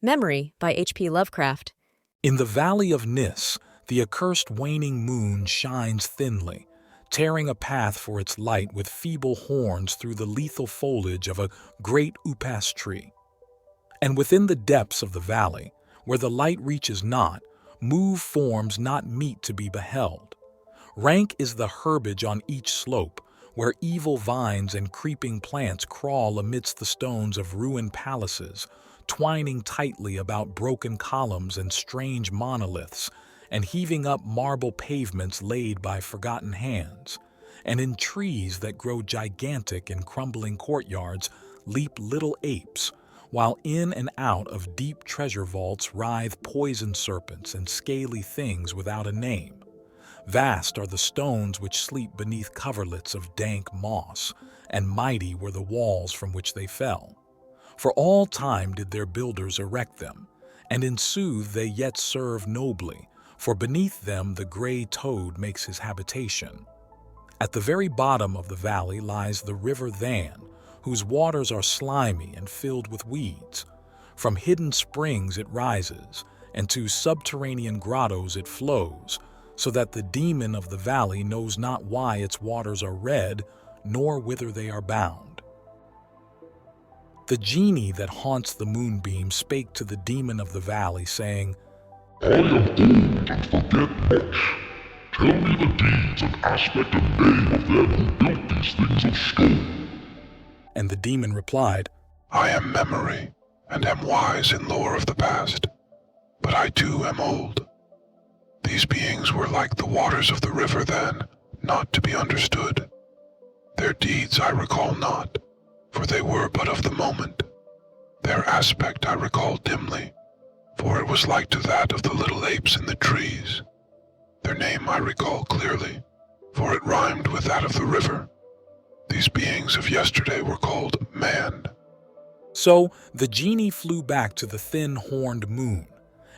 Memory by H.P. Lovecraft. In the valley of Nis, the accursed waning moon shines thinly, tearing a path for its light with feeble horns through the lethal foliage of a great upas tree. And within the depths of the valley, where the light reaches not, move forms not meet to be beheld. Rank is the herbage on each slope, where evil vines and creeping plants crawl amidst the stones of ruined palaces, twining tightly about broken columns and strange monoliths, and heaving up marble pavements laid by forgotten hands. And in trees that grow gigantic in crumbling courtyards leap little apes, while in and out of deep treasure vaults writhe poison serpents and scaly things without a name. Vast are the stones which sleep beneath coverlets of dank moss, and mighty were the walls from which they fell. For all time did their builders erect them, and in sooth they yet serve nobly, for beneath them the gray toad makes his habitation. At the very bottom of the valley lies the river Than, whose waters are slimy and filled with weeds. From hidden springs it rises, and to subterranean grottos it flows, so that the demon of the valley knows not why its waters are red, nor whither they are bound. The genie that haunts the moonbeam spake to the demon of the valley, saying, I am old and forget much. Tell me the deeds and aspect and name of them who built these things of stone. And the demon replied, I am memory, and am wise in lore of the past, but I too am old. These beings were like the waters of the river then, not to be understood. Their deeds I recall not, for they were but of the moment. Their aspect I recall dimly, for it was like to that of the little apes in the trees. Their name I recall clearly, for it rhymed with that of the river. These beings of yesterday were called man. So the genie flew back to the thin-horned moon,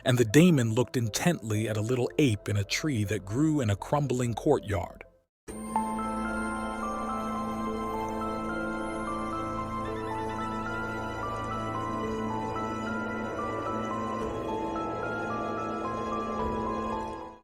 and the daemon looked intently at a little ape in a tree that grew in a crumbling courtyard.